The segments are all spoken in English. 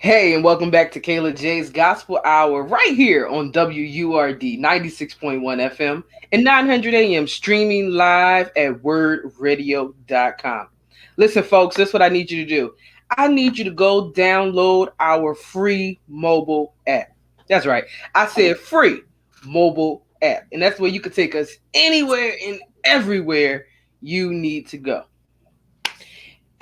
Hey, and welcome back to Kayla J's Gospel Hour right here on WURD 96.1 FM and 900 AM, streaming live at wordradio.com. Listen, folks, this is what I need you to do. I need you to go download our free mobile app. That's right. I said free mobile app. And that's where you can take us anywhere and everywhere you need to go.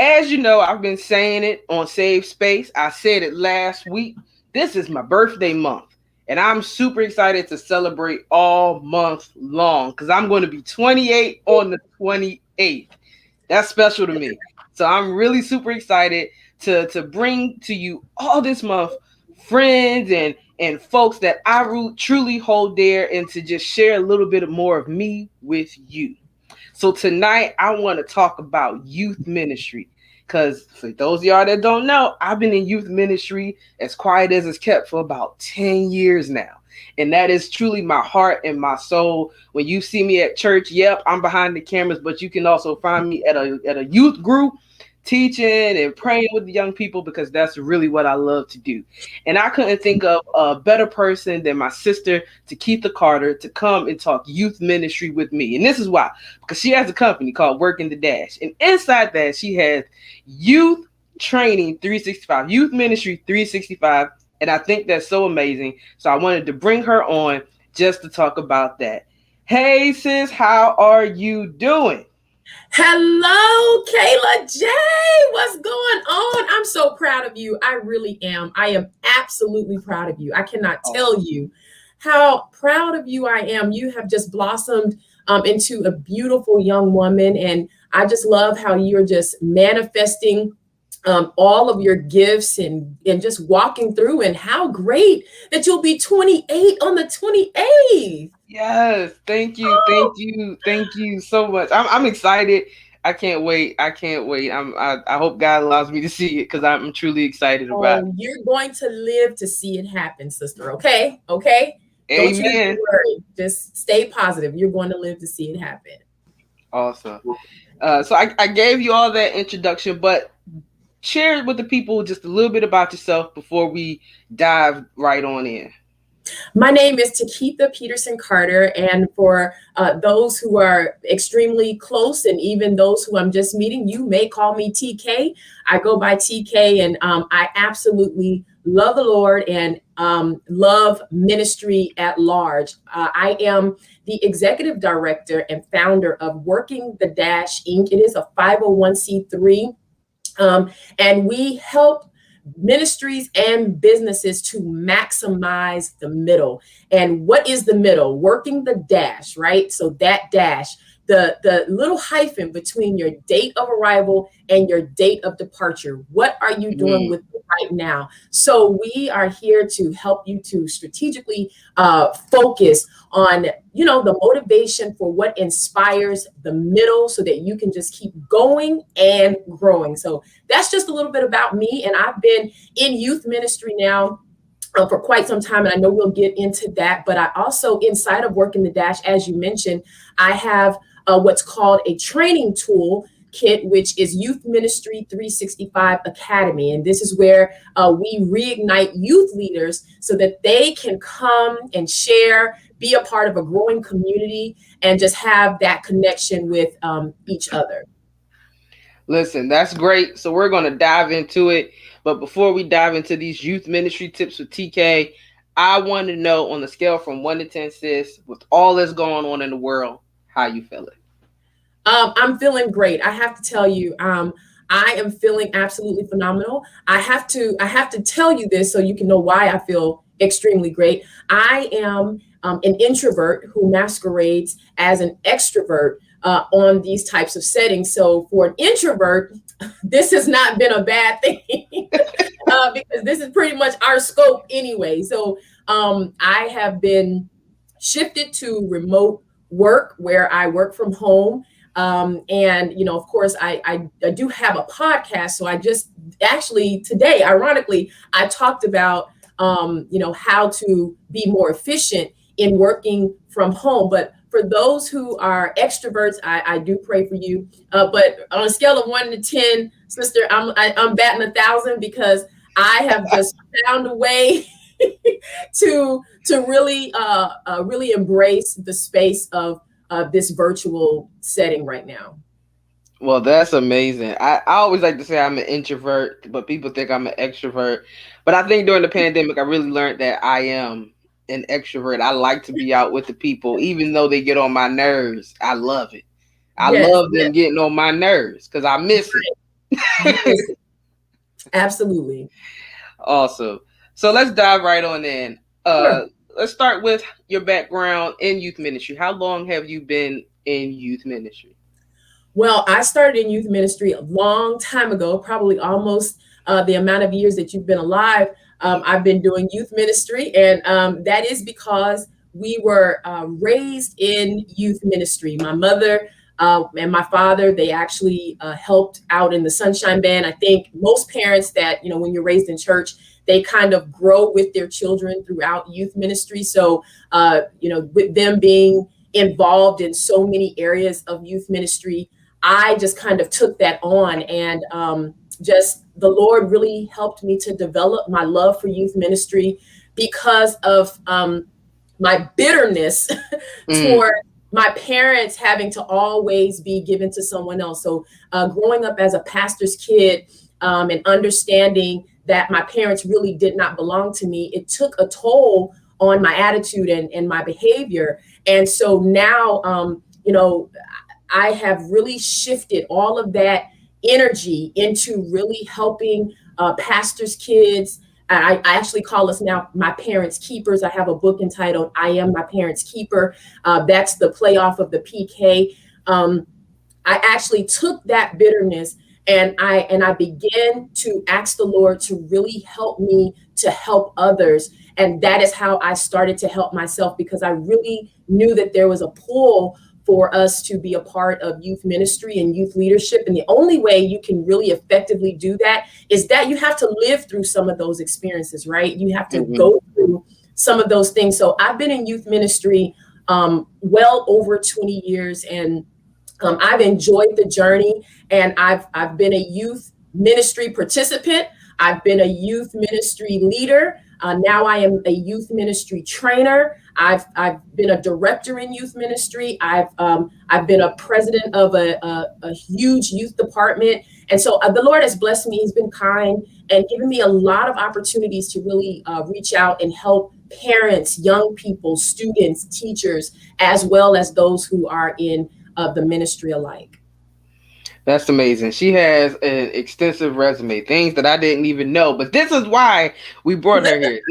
As you know, I've been saying it on Save Space. I said it last week. This is my birthday month, and I'm super excited to celebrate all month long because I'm going to be 28 on the 28th. That's special to me. So I'm really super excited to bring to you all this month friends and folks that I truly hold dear and to just share a little bit more of me with you. So tonight I want to talk about youth ministry. Because for those of y'all that don't know, I've been in youth ministry as quiet as it's kept for about 10 years now. And that is truly my heart and my soul. When you see me at church, yep, I'm behind the cameras, but you can also find me at a youth group teaching and praying with the young people because that's really what I love to do. And I couldn't think of a better person than my sister, Takitha Carter, to come and talk youth ministry with me. And this is why, because she has a company called Working the Dash. And inside that, she has youth training 365, youth ministry 365. And I think that's so amazing. So I wanted to bring her on just to talk about that. Hey, sis, how are you doing? Hello, Kayla J. What's going on? I'm so proud of you. I really am. I am absolutely proud of you. I cannot tell you how proud of you I am. You have just blossomed into a beautiful young woman. And I just love how you're just manifesting all of your gifts and just walking through. And how great that you'll be 28 on the 28th. Yes, thank you so much. I'm excited. I can't wait. I can't wait. I hope God allows me to see it because I'm truly excited about Oh, you're going to live to see it happen, sister. Okay. Okay. it. Don't you Amen. worry. Just stay positive. You're going to live to see it happen. Awesome. So I gave you all that introduction, but share with the people just a little bit about yourself before we dive right on in. My name is Takitha Peterson Carter, and for those who are extremely close, and even those who I'm just meeting, you may call me TK. I go by TK, and I absolutely love the Lord and love ministry at large. I am the executive director and founder of Working the Dash Inc. It is a 501c3, and we help ministries and businesses to maximize the middle. And what is the middle? Working the dash, right? So that dash, the little hyphen between your date of arrival and your date of departure. What are you doing with it right now? So we are here to help you to strategically focus on, the motivation for what inspires the middle so that you can just keep going and growing. So that's just a little bit about me. And I've been in youth ministry now for quite some time, and I know we'll get into that. But I also, inside of Working the Dash, as you mentioned, I have what's called a training tool kit, which is Youth Ministry 365 Academy. And this is where we reignite youth leaders so that they can come and share, be a part of a growing community, and just have that connection with each other. Listen, that's great. So we're going to dive into it. But before we dive into these youth ministry tips with TK, I want to know on the scale from 1 to 10, sis, with all that's going on in the world, how you feeling? I'm feeling great. I have to tell you, I am feeling absolutely phenomenal. I have to tell you this so you can know why I feel extremely great. I am an introvert who masquerades as an extrovert on these types of settings. So for an introvert, this has not been a bad thing because this is pretty much our scope anyway. So I have been shifted to remote work where I work from home. And, of course, I do have a podcast. So I just actually today, ironically, I talked about, how to be more efficient in working from home. But for those who are extroverts, I do pray for you. But on a scale of 1 to 10, sister, I'm batting 1,000 because I have just found a way to really embrace the space of this virtual setting right now. Well, that's amazing. I always like to say I'm an introvert, but people think I'm an extrovert. But I think during the pandemic, I really learned that I am an extrovert. I like to be out with the people, even though they get on my nerves. I love it. I Yes, love yes, them getting on my nerves because I miss it. yes, absolutely. Awesome. So let's dive right on in. Sure. Let's start with your background in youth ministry. How long have you been in youth ministry? Well, I started in youth ministry a long time ago, probably almost the amount of years that you've been alive. I've been doing youth ministry, and that is because we were raised in youth ministry. My mother and my father, they actually helped out in the Sunshine Band. I think most parents that, when you're raised in church, they kind of grow with their children throughout youth ministry. So, with them being involved in so many areas of youth ministry, I just kind of took that on, and just the Lord really helped me to develop my love for youth ministry because of my bitterness Mm, toward my parents having to always be given to someone else. So growing up as a pastor's kid, and understanding that my parents really did not belong to me, it took a toll on my attitude and my behavior. And so now, I have really shifted all of that energy into really helping pastors' kids. I actually call us now my parents' keepers. I have a book entitled "I Am My Parents' Keeper." That's the play off of the PK. I actually took that bitterness, and I began to ask the Lord to really help me to help others. And that is how I started to help myself, because I really knew that there was a pull for us to be a part of youth ministry and youth leadership. And the only way you can really effectively do that is that you have to live through some of those experiences, right? You have to hmm go through some of those things. So I've been in youth ministry well over 20 years, and I've enjoyed the journey, and I've been a youth ministry participant. I've been a youth ministry leader. Now I am a youth ministry trainer. I've been a director in youth ministry. I've been a president of a huge youth department, and so the Lord has blessed me. He's been kind and given me a lot of opportunities to really reach out and help parents, young people, students, teachers, as well as those who are in the ministry alike. That's amazing. She has an extensive resume, things that I didn't even know. But this is why we brought her here.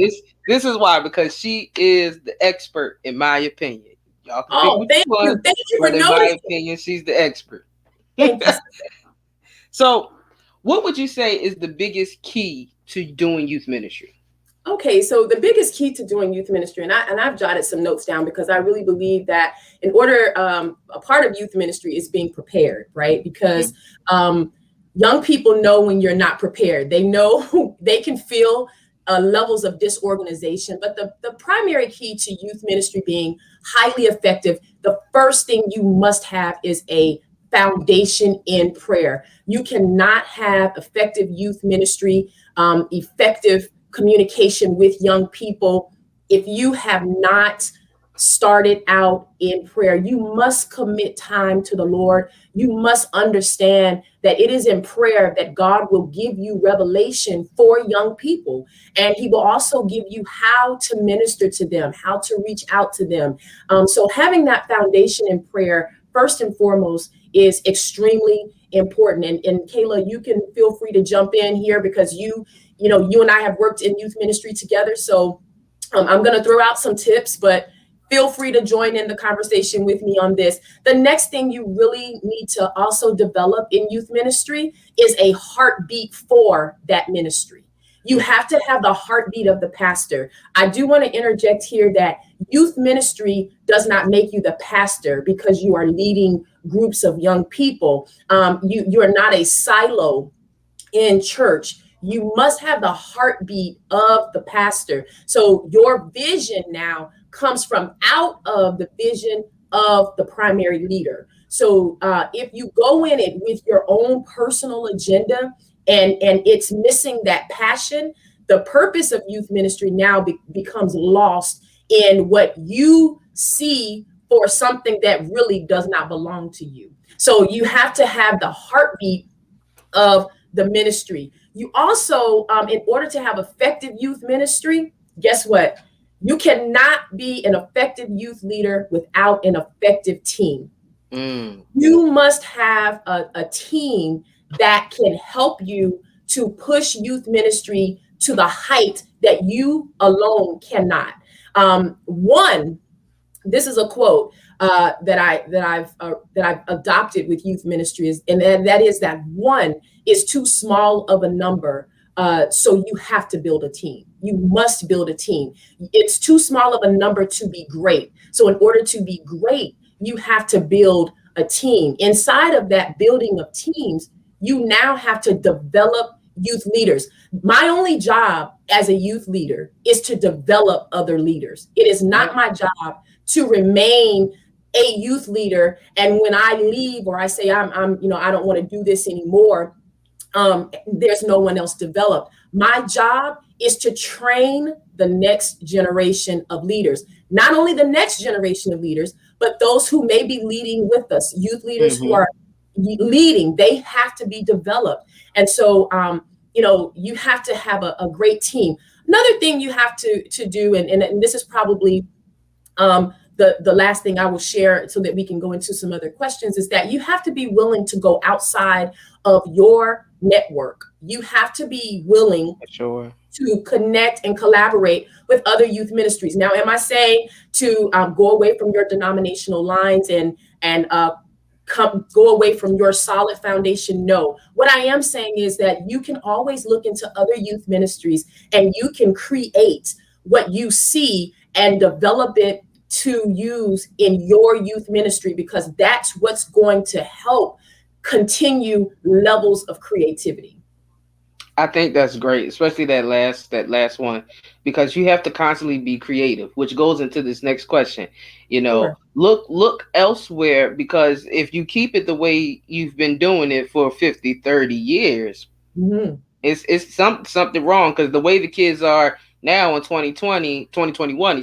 This is why, because she is the expert, in my opinion. Y'all can think Oh, what you thank you. want, Thank you for but in my noticing. opinion, she's the expert. Thank you. So, what would you say is the biggest key to doing youth ministry? Okay, so the biggest key to doing youth ministry, and I've jotted some notes down because I really believe that in order, a part of youth ministry is being prepared, right? Because young people know when you're not prepared. They know they can feel levels of disorganization. But the primary key to youth ministry being highly effective, the first thing you must have is a foundation in prayer. You cannot have effective youth ministry, effective communication with young people if you have not started out in prayer. You must commit time to the Lord. You must understand that it is in prayer that God will give you revelation for young people. And He will also give you how to minister to them, how to reach out to them. So having that foundation in prayer, first and foremost, is extremely important. And Kayla, you can feel free to jump in here because you and I have worked in youth ministry together. So I'm going to throw out some tips, but feel free to join in the conversation with me on this. The next thing you really need to also develop in youth ministry is a heartbeat for that ministry. You have to have the heartbeat of the pastor. I do want to interject here that youth ministry does not make you the pastor because you are leading groups of young people. You are not a silo in church. You must have the heartbeat of the pastor. So your vision now comes from out of the vision of the primary leader. So if you go in it with your own personal agenda and it's missing that passion. The purpose of youth ministry now becomes lost in what you see for something that really does not belong to you. So you have to have the heartbeat of the ministry. You also, in order to have effective youth ministry, guess what? You cannot be an effective youth leader without an effective team. You must have a team that can help you to push youth ministry to the height that you alone cannot. One, this is a quote that I've adopted with youth ministry is, and that is that one is too small of a number. So you have to build a team. You must build a team. It's too small of a number to be great. So in order to be great, you have to build a team. Inside of that building of teams, you now have to develop youth leaders. My only job as a youth leader is to develop other leaders. It is not my job to remain a youth leader. And when I leave or I say I don't want to do this anymore, there's no one else developed. My job is to train the next generation of leaders. Not only the next generation of leaders, but those who may be leading with us, youth leaders who are leading, they have to be developed. And so, you have to have a great team. Another thing you have to do, and this is probably the last thing I will share so that we can go into some other questions, is that you have to be willing to go outside of your network. You have to be willing to connect and collaborate with other youth ministries. Now, am I saying to go away from your denominational lines and go away from your solid foundation? No. What I am saying is that you can always look into other youth ministries and you can create what you see and develop it to use in your youth ministry, because that's what's going to help continue levels of creativity. I think that's great, especially that last one, because you have to constantly be creative, which goes into this next question. Sure. Look elsewhere, because if you keep it the way you've been doing it for 50, 30 years, it's something wrong, because the way the kids are now in 2021,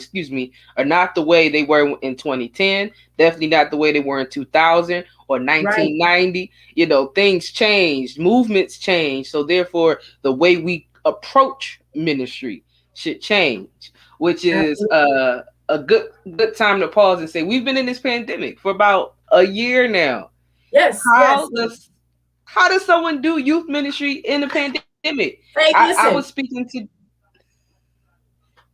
are not the way they were in 2010, definitely not the way they were in 2000 or 1990. Right. Things changed, movements changed. So therefore, the way we approach ministry should change, which is a good time to pause and say, we've been in this pandemic for about a year now. Yes. How does someone do youth ministry in the pandemic? Hey, I was speaking to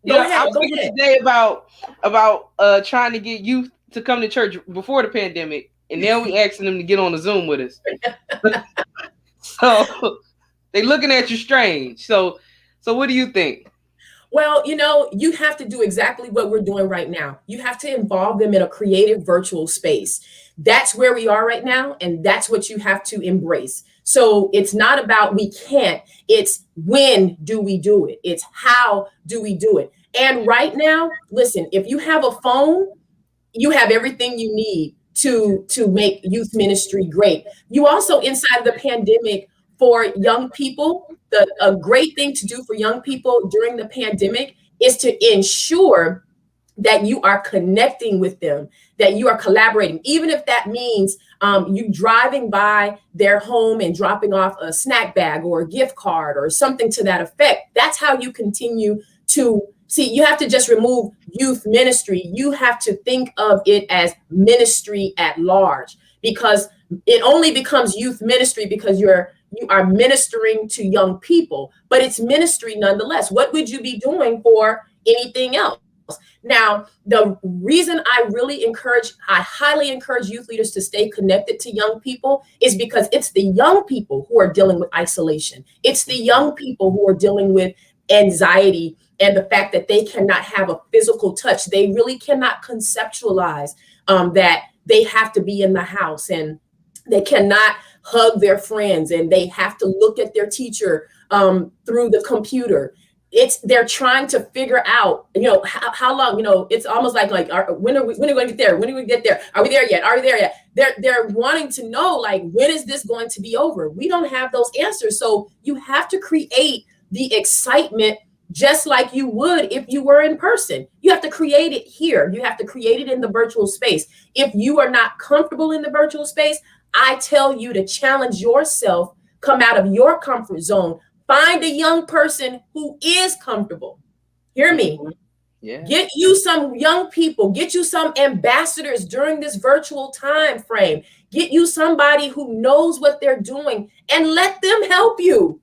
I was speaking today about trying to get youth to come to church before the pandemic, and now we asking them to get on the Zoom with us. So they looking at you strange. So what do you think? Well, you have to do exactly what we're doing right now. You have to involve them in a creative virtual space. That's where we are right now, and that's what you have to embrace. So it's not about we can't, it's when do we do it? It's how do we do it? And right now, listen, if you have a phone, you have everything you need to make youth ministry great. You also, inside the pandemic, for young people, a great thing to do for young people during the pandemic is to ensure that you are connecting with them, that you are collaborating, even if that means you driving by their home and dropping off a snack bag or a gift card or something to that effect. That's how you continue to see. You have to just remove youth ministry. You have to think of it as ministry at large, because it only becomes youth ministry because you are ministering to young people, but it's ministry nonetheless. What would you be doing for anything else? Now, the reason I highly encourage youth leaders to stay connected to young people is because it's the young people who are dealing with isolation. It's the young people who are dealing with anxiety and the fact that they cannot have a physical touch. They really cannot conceptualize that they have to be in the house and they cannot hug their friends and they have to look at their teacher through the computer. they're trying to figure out, how long, it's almost like when are we going to get there? When do we get there? Are we there yet? Are we there yet? They're wanting to know, like, when is this going to be over? We don't have those answers. So you have to create the excitement just like you would if you were in person. You have to create it here. You have to create it in the virtual space. If you are not comfortable in the virtual space, I tell you to challenge yourself, come out of your comfort zone, find a young person who is comfortable. Hear me. Yeah. Get you some young people, get you some ambassadors during this virtual time frame. Get you somebody who knows what they're doing and let them help you.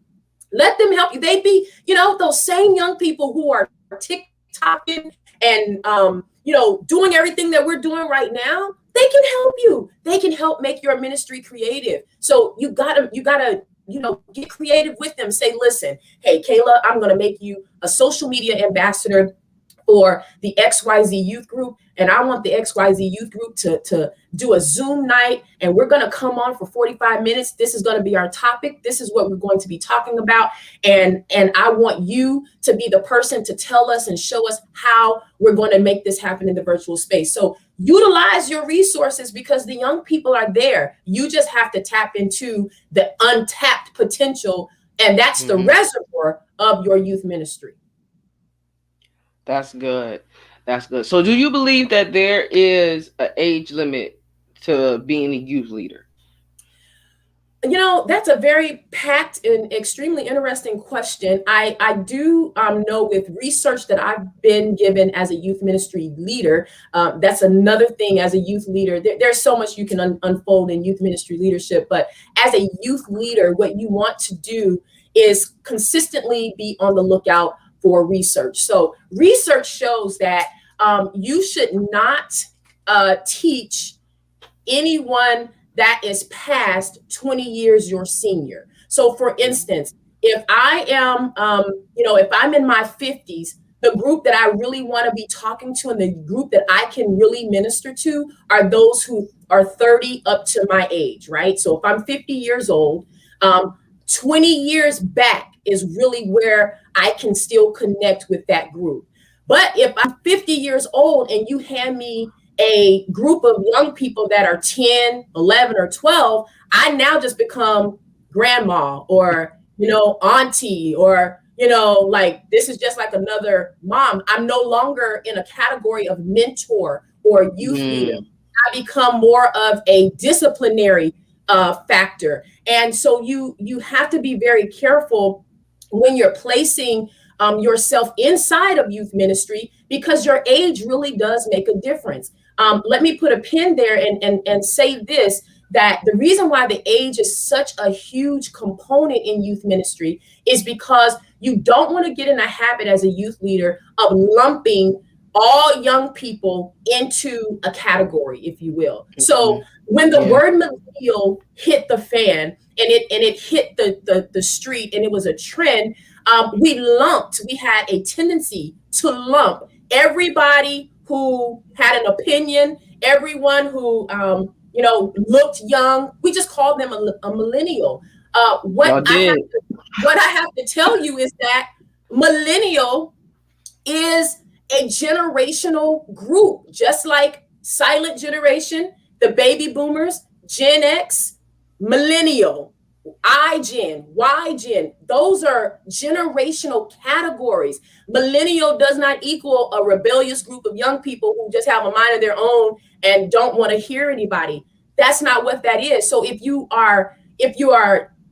Let them help you. They be, those same young people who are TikToking and, doing everything that we're doing right now. They can help you. They can help make your ministry creative. So you gotta, get creative with them. Say, listen, hey, Kayla, I'm going to make you a social media ambassador for the XYZ youth group. And I want the XYZ youth group to do a Zoom night. And we're going to come on for 45 minutes. This is going to be our topic. This is what we're going to be talking about. And I want you to be the person to tell us and show us how we're going to make this happen in the virtual space. So utilize your resources because the young people are there. You just have to tap into the untapped potential. And that's the reservoir of your youth ministry. That's good. That's good. So do you believe that there is an age limit to being a youth leader? That's a very packed and extremely interesting question. I do know with research that I've been given as a youth ministry leader, that's another thing as a youth leader. There's so much you can unfold in youth ministry leadership. But as a youth leader, what you want to do is consistently be on the lookout for research. So research shows that you should not teach anyone that is past 20 years your senior. So for instance, if I am, if I'm in my 50s, the group that I really want to be talking to and the group that I can really minister to are those who are 30 up to my age, right? So if I'm 50 years old, 20 years back is really where I can still connect with that group. But if I'm 50 years old and you hand me a group of young people that are 10, 11, or 12, I now just become grandma or, auntie or, this is just like another mom. I'm no longer in a category of mentor or youth leader. I become more of a disciplinary factor. And so you have to be very careful when you're placing yourself inside of youth ministry because your age really does make a difference. Let me put a pin there and say this, that the reason why the age is such a huge component in youth ministry is because you don't want to get in a habit as a youth leader of lumping all young people into a category, if you will. So when the word millennial hit the fan and it hit the street and it was a trend, we had a tendency to lump everybody who had an opinion, everyone who looked young. We just called them a millennial. What I have to tell you is that millennial is a generational group, just like silent generation, the baby boomers, Gen X, millennial, iGen, YGen. Those are generational categories. Millennial does not equal a rebellious group of young people who just have a mind of their own and don't want to hear anybody. That's not what that is. So if you are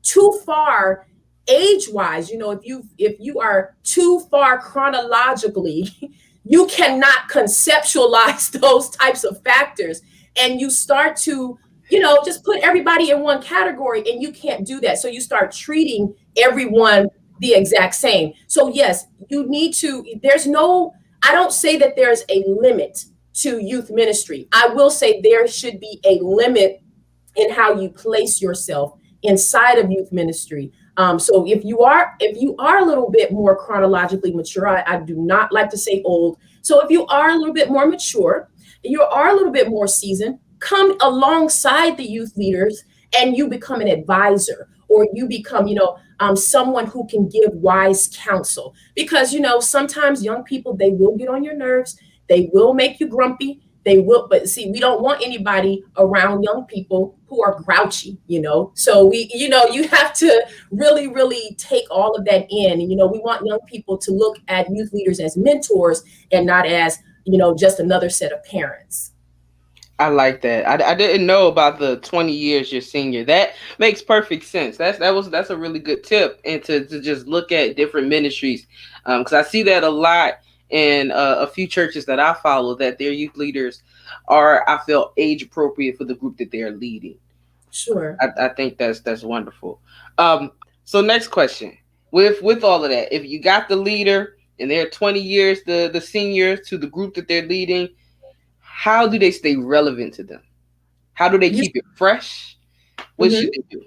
too far age-wise, if you are too far chronologically, you cannot conceptualize those types of factors. And you start to, just put everybody in one category, and you can't do that. So you start treating everyone the exact same. So yes, you need to, I don't say that there's a limit to youth ministry. I will say there should be a limit in how you place yourself inside of youth ministry. So if you are a little bit more chronologically mature, I do not like to say old. So if you are a little bit more mature, you are a little bit more seasoned, come alongside the youth leaders and you become an advisor, or you become, someone who can give wise counsel. Because, sometimes young people, they will get on your nerves. They will make you grumpy. They will, but see, we don't want anybody around young people who are grouchy, So you have to really, really take all of that in. And, we want young people to look at youth leaders as mentors and not as, just another set of parents. I like that. I didn't know about the 20 years you're senior. That makes perfect sense. That's a really good tip, and to just look at different ministries, because I see that a lot in a few churches that I follow, that their youth leaders are, I feel, age appropriate for the group that they're leading. Sure. I think that's wonderful. So next question. With all of that, if you got the leader and they're 20 years the senior to the group that they're leading, how do they stay relevant to them? How do they keep it fresh? What should they do?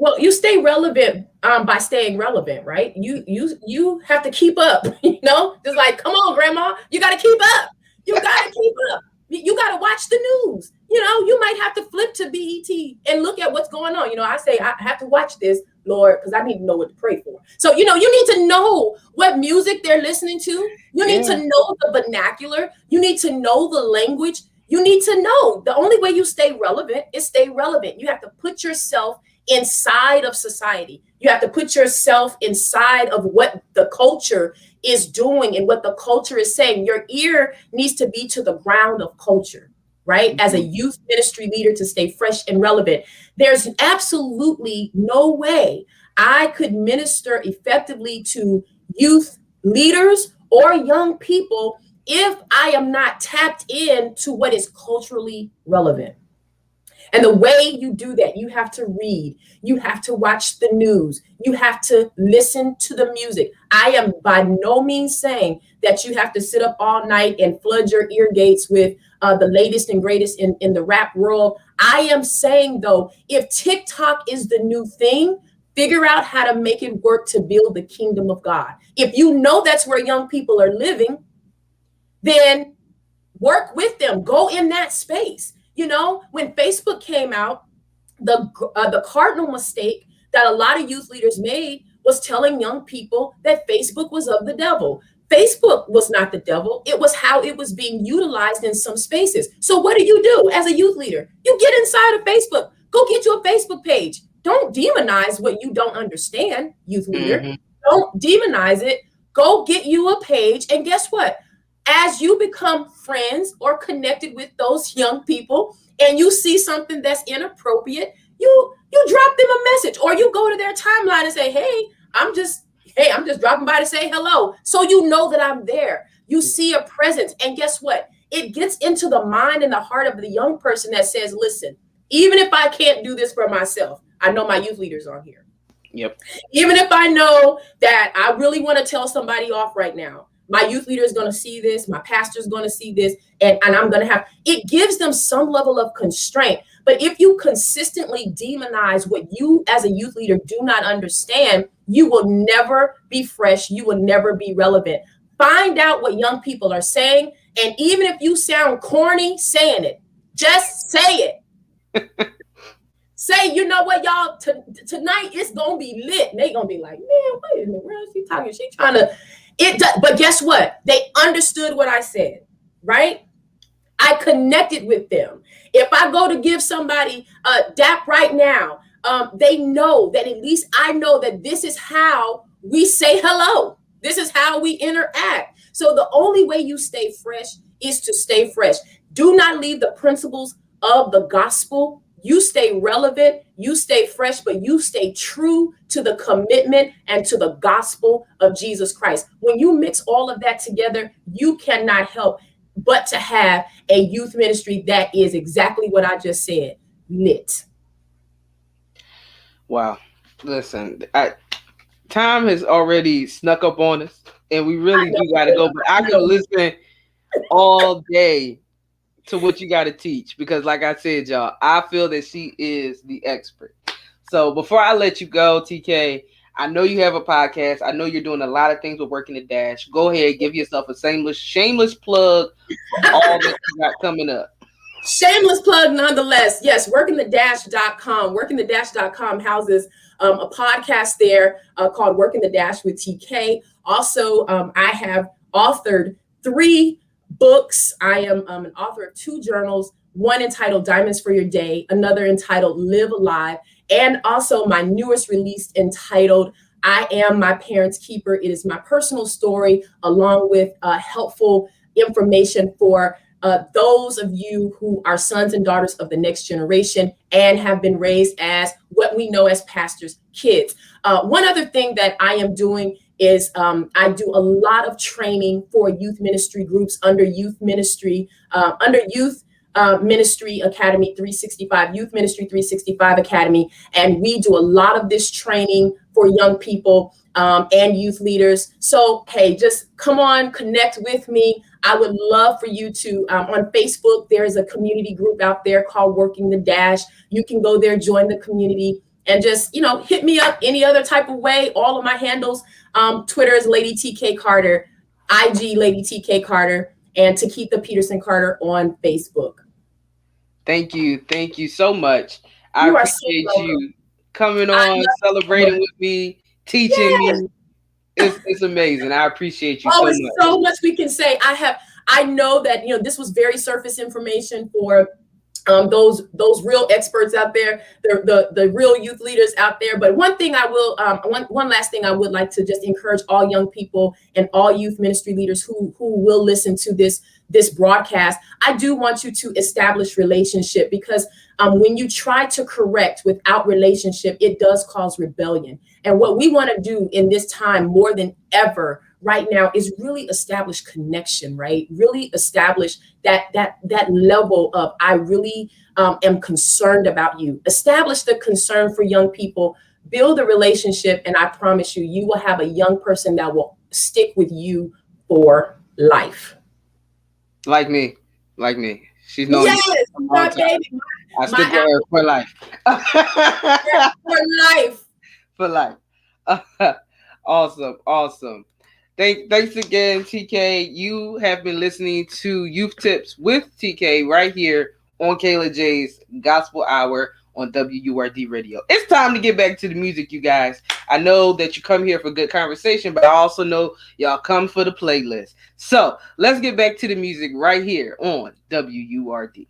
Well, you stay relevant by staying relevant, right? You have to keep up, just like, come on, grandma, you got to keep up. You got to keep up. You got to watch the news. You might have to flip to BET and look at what's going on. I say, I have to watch this, Lord, because I need to know what to pray for. So, you need to know what music they're listening to. You need to know the vernacular. You need to know the language. You need to know. The only way you stay relevant is stay relevant. You have to put yourself inside of society. You have to put yourself inside of what the culture is doing and what the culture is saying. Your ear needs to be to the ground of culture, right? As a youth ministry leader, to stay fresh and relevant. There's absolutely no way I could minister effectively to youth leaders or young people if I am not tapped into what is culturally relevant. And the way you do that, you have to read, you have to watch the news, you have to listen to the music. I am by no means saying that you have to sit up all night and flood your ear gates with the latest and greatest in the rap world. I am saying, though, if TikTok is the new thing, figure out how to make it work to build the kingdom of God. If you know that's where young people are living, then work with them, go in that space. When Facebook came out, the cardinal mistake that a lot of youth leaders made was telling young people that Facebook was of the devil. Facebook was not the devil. It was how it was being utilized in some spaces. So what do you do as a youth leader? You get inside of Facebook. Go get you a Facebook page. Don't demonize what you don't understand, youth leader. Mm-hmm. Don't demonize it. Go get you a page. And guess what? As you become friends or connected with those young people and you see something that's inappropriate, you drop them a message, or you go to their timeline and say, hey, I'm just dropping by to say hello. So you know that I'm there. You see a presence. And guess what? It gets into the mind and the heart of the young person that says, listen, even if I can't do this for myself, I know my youth leaders on here. Yep. Even if I know that I really want to tell somebody off right now, my youth leader is going to see this, my pastor is going to see this, and I'm going to have, it gives them some level of constraint. But if you consistently demonize what you as a youth leader do not understand, you will never be fresh. You will never be relevant. Find out what young people are saying. And even if you sound corny saying it, just say it. Say, you know what, y'all, tonight it's going to be lit. And they're going to be like, man, wait a minute, where is she talking? She trying to... But guess what? They understood what I said, right? I connected with them. If I go to give somebody a dap right now, they know that at least I know that this is how we say hello. This is how we interact. So the only way you stay fresh is to stay fresh. Do not leave the principles of the gospel. You stay relevant, you stay fresh, but you stay true to the commitment and to the gospel of Jesus Christ. When you mix all of that together, you cannot help but to have a youth ministry that is exactly what I just said, lit. Wow. Listen, time has already snuck up on us, and we really do got to go, but I can listen all day to what you got to teach, because like I said, y'all, I feel that she is the expert. So before I let you go, TK, I know you have a podcast. I know you're doing a lot of things with Working the Dash. Go ahead, give yourself a shameless plug, all that you got coming up. Shameless plug nonetheless. Yes, workingthedash.com. Workingthedash.com houses a podcast there called Working the Dash with TK. Also, I have authored 3 books. I am an author of 2 journals, one entitled Diamonds for Your Day, another entitled Live Alive, and also my newest release entitled I Am My Parents' Keeper. It is my personal story along with helpful information for those of you who are sons and daughters of the next generation and have been raised as what we know as pastors' kids. One other thing that I am doing is I do a lot of training for youth ministry groups under Youth Ministry Academy 365, Youth Ministry 365 Academy. And we do a lot of this training for young people and youth leaders. So, hey, just come on, connect with me. I would love for you to, on Facebook, there is a community group out there called Working the Dash. You can go there, join the community, and just, hit me up any other type of way. All of my handles, Twitter is Lady TK Carter, IG Lady TK Carter, and Takitha Peterson Carter on Facebook. Thank you. Thank you so much. I appreciate you coming on, celebrating with me, teaching me. It's amazing. I appreciate you so much. So much we can say. I know that, this was very surface information for those real experts out there, the real youth leaders out there. But one thing I will, one last thing I would like to just encourage all young people and all youth ministry leaders who will listen to this broadcast. I do want you to establish relationship, because when you try to correct without relationship, it does cause rebellion. And what we want to do in this time more than ever right now is really establish connection, right? Really establish that level of, I really am concerned about you. Establish the concern for young people, build a relationship, and I promise you, you will have a young person that will stick with you for life. Like me. She's known. Yes, my baby. I stick with her for life. For life. Awesome. Thanks again, TK. You have been listening to Youth Tips with TK right here on Kayla J's Gospel Hour on WURD Radio. It's time to get back to the music, you guys. I know that you come here for good conversation, but I also know y'all come for the playlist. So let's get back to the music right here on WURD.